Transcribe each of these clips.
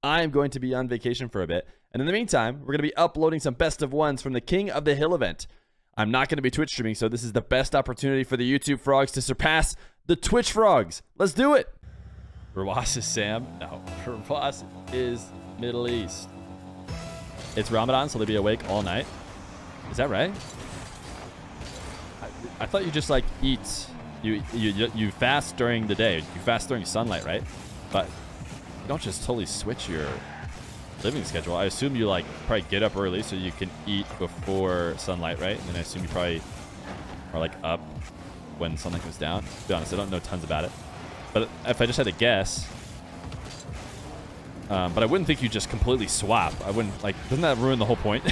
I'm going to be on vacation for a bit. And in the meantime, we're going to be uploading some best of ones from the King of the Hill event. I'm not going to be Twitch streaming, so this is the best opportunity for the YouTube frogs to surpass the Twitch frogs. Let's do it. Rawas is Sam. No, Rawas is Middle East. It's Ramadan, so they'll be awake all night. Is that right? I thought you just like eat. You fast during the day. You fast during sunlight, right? But you don't just totally switch your living schedule. I assume you like probably get up early so you can eat before sunlight, right? And then I assume you probably are like up when sunlight goes down. To be honest, I don't know tons about it. But if I just had to guess, but I wouldn't think you just completely swap. I wouldn't like. Doesn't that ruin the whole point?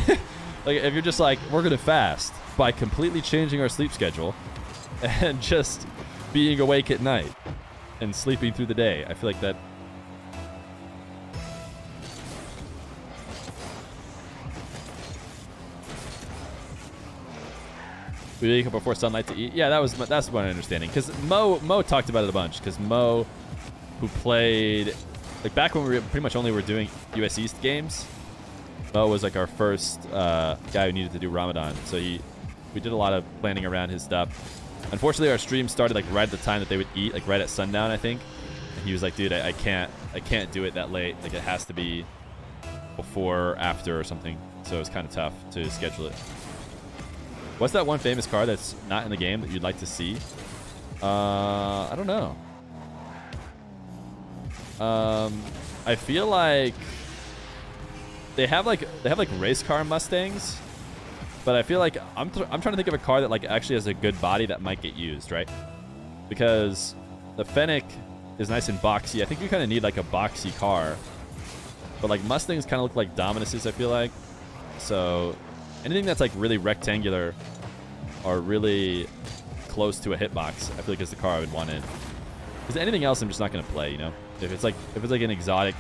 Like if you're just like, we're gonna fast by completely changing our sleep schedule and just being awake at night and sleeping through the day. I feel like that. We wake up before sunlight to eat. Yeah, that's my understanding. Because Mo talked about it a bunch. Because Mo, who played like back when we pretty much only were doing US East games, Mo was like our first guy who needed to do Ramadan. So we did a lot of planning around his stuff. Unfortunately, our stream started like right at the time that they would eat, like right at sundown, I think. And he was like, dude, I can't do it that late. Like it has to be before or after or something. So it was kind of tough to schedule it. What's that one famous card that's not in the game that you'd like to see? I don't know. I feel like they have like race car Mustangs, but I feel like I'm trying to think of a car that like actually has a good body that might get used, right? Because the Fennec is nice and boxy. I think you kind of need like a boxy car, but like Mustangs kind of look like Dominuses, I feel like. So anything that's like really rectangular or really close to a hitbox, I feel like is the car I would want in. Because anything else, I'm just not going to play, you know? If it's like an exotic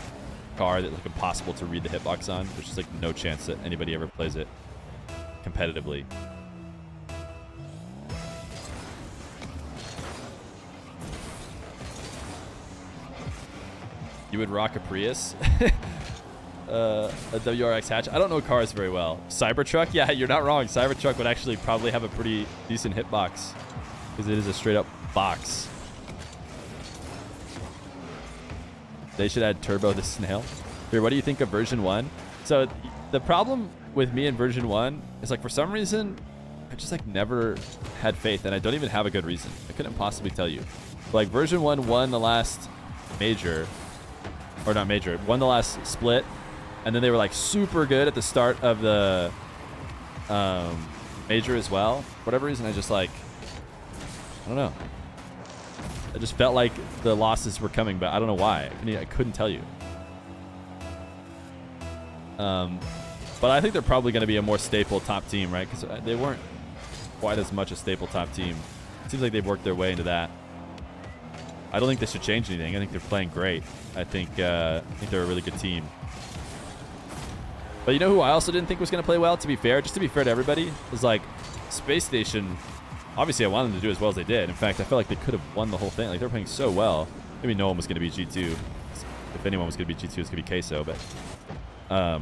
car that's like impossible to read the hitbox on, there's just like no chance that anybody ever plays it competitively. You would rock a Prius? A WRX hatch. I don't know cars very well. Cybertruck? Yeah, you're not wrong. Cybertruck would actually probably have a pretty decent hitbox because it is a straight up box. They should add Turbo the Snail. Here, what do you think of version 1? So the problem with me in version 1 is like for some reason I just like never had faith, and I don't even have a good reason. I couldn't possibly tell you. But, like version 1 won the last major, or not major, won the last split. And then they were like super good at the start of the major as well. For whatever reason, I just like, I don't know. I just felt like the losses were coming, but I don't know why. I couldn't tell you. But I think they're probably going to be a more staple top team, right? Because they weren't quite as much a staple top team. It seems like they've worked their way into that. I don't think they should change anything. I think they're playing great. I think they're a really good team. But you know who I also didn't think was going to play well, to be fair? Just to be fair to everybody, is like Space Station. Obviously, I wanted them to do as well as they did. In fact, I felt like they could have won the whole thing. Like, they were playing so well. Maybe no one was going to be G2. If anyone was going to be G2, it's going to be Queso. But,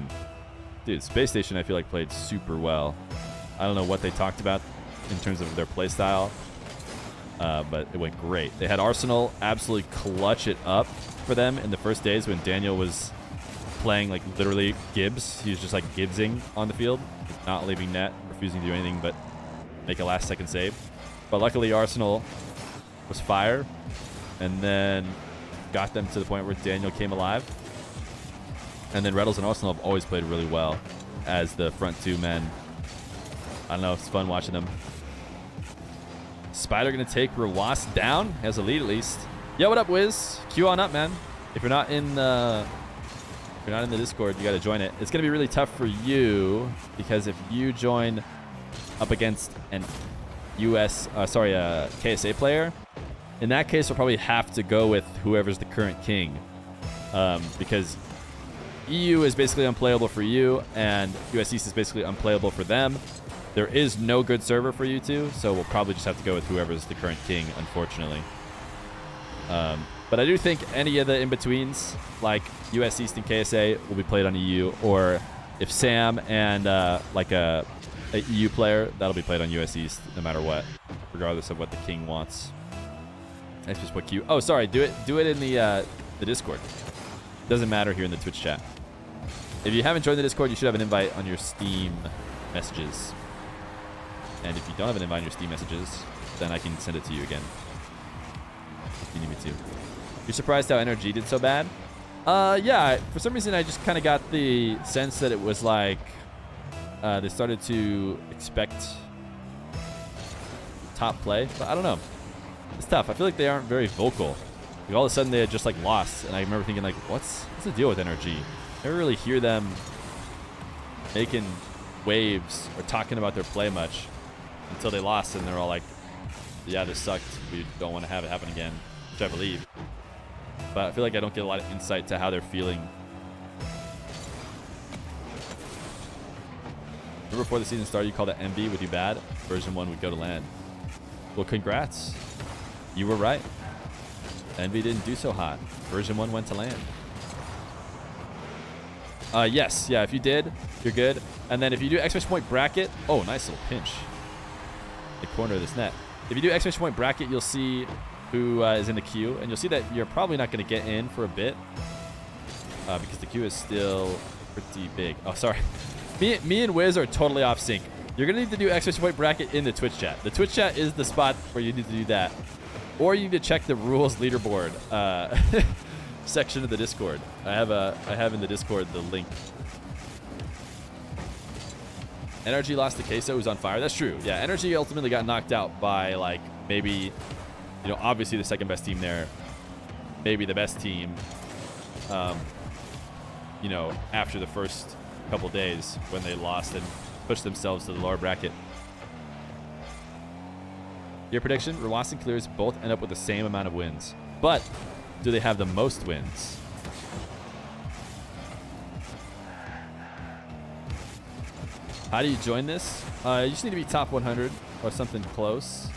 dude, Space Station, I feel like, played super well. I don't know what they talked about in terms of their play style, but it went great. They had Arsenal absolutely clutch it up for them in the first days when Daniel was playing like literally Gibbs. He was just like Gibbsing on the field, not leaving net, refusing to do anything but make a last second save. But luckily Arsenal was fire and then got them to the point where Daniel came alive. And then Reddles and Arsenal have always played really well as the front two men. I don't know, it's fun watching them. Spider gonna take Rawas down. Has a lead at least. Yo, what up, Wiz? Queue on up, man. If you're not in the Discord, you got to join it. It's going to be really tough for you because if you join up against an KSA player, in that case, we'll probably have to go with whoever's the current king, because EU is basically unplayable for you, and US East is basically unplayable for them. There is no good server for you two, so we'll probably just have to go with whoever's the current king, unfortunately. But I do think any of the in-betweens, like US East and KSA, will be played on EU. Or if Sam and like a EU player, that'll be played on US East no matter what, regardless of what the king wants. That's just what queue. Oh, sorry. Do it in the Discord. Doesn't matter here in the Twitch chat. If you haven't joined the Discord, you should have an invite on your Steam messages. And if you don't have an invite on your Steam messages, then I can send it to you again. If you need me to. You're surprised how NRG did so bad? Yeah. For some reason, I just kind of got the sense that it was like they started to expect top play. But I don't know. It's tough. I feel like they aren't very vocal. Like all of a sudden, they had just like lost. And I remember thinking like, what's the deal with NRG? I never really hear them making waves or talking about their play much until they lost, and they're all like, yeah, this sucked. We don't want to have it happen again, which I believe. But I feel like I don't get a lot of insight to how they're feeling. Remember before the season started, you called it MV would do bad. Version 1 would go to LAN. Well, congrats. You were right. Envy didn't do so hot. Version 1 went to LAN. Yes, yeah, if you did, you're good. And then if you do exclamation point bracket, oh, nice little pinch. The corner of this net. If you do exclamation point bracket, you'll see who is in the queue, and you'll see that you're probably not going to get in for a bit because the queue is still pretty big. Oh, sorry. Me and Wiz are totally off sync. You're going to need to do exclamation point bracket in the Twitch chat. The Twitch chat is the spot where you need to do that. Or you need to check the rules leaderboard section of the Discord. I have in the Discord the link. NRG lost to Queso, who's on fire. That's true. Yeah, NRG ultimately got knocked out by like maybe, you know, obviously the second best team there, maybe the best team. You know, after the first couple days when they lost and pushed themselves to the lower bracket. Your prediction: Rw9 and Clears both end up with the same amount of wins, but do they have the most wins? How do you join this? You just need to be top 100 or something close.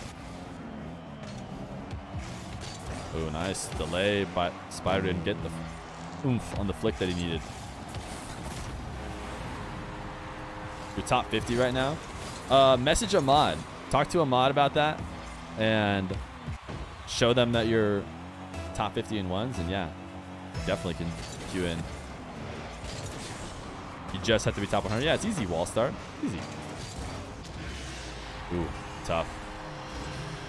Oh, nice delay, but Spider didn't get the oomph on the flick that he needed. You're top 50 right now. Message Ahmad. Talk to Ahmad about that and show them that you're top 50 in ones, and yeah, definitely can queue in. You just have to be top 100. Yeah, it's easy, wall start. Easy. Ooh, tough.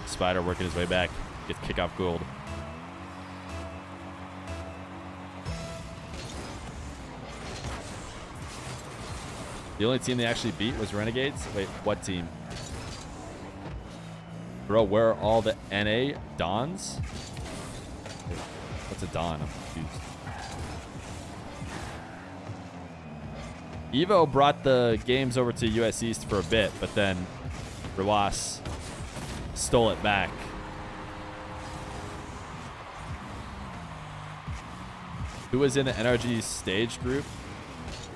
Spider working his way back. Gets kickoff gold. The only team they actually beat was Renegades? Wait, what team? Bro, where are all the NA Dons? What's a Don? I'm confused. Evo brought the games over to US East for a bit, but then Rw9 stole it back. Who was in the NRG stage group?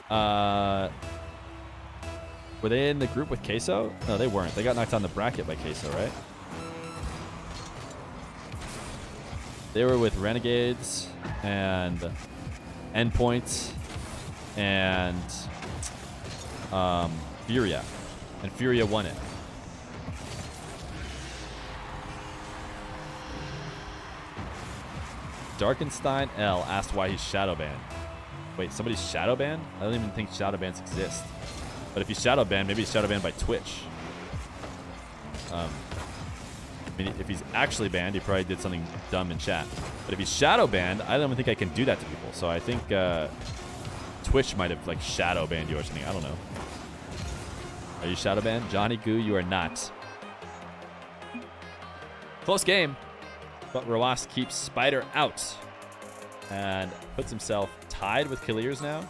Were they in the group with Queso? No, they weren't. They got knocked on the bracket by Queso, right? They were with Renegades and Endpoint and Furia. And Furia won it. Darkenstein L asked why he's shadow banned. Wait, somebody's shadow banned? I don't even think shadow bans exist. But if he's shadow banned, maybe he's shadow banned by Twitch. I mean, if he's actually banned, he probably did something dumb in chat. But if he's shadow banned, I don't even think I can do that to people. So I think Twitch might have like shadow banned you or something. I don't know. Are you shadow banned? Johnny Goo, you are not. Close game. But Rw9 keeps Spider out. And puts himself tied with Killiers now.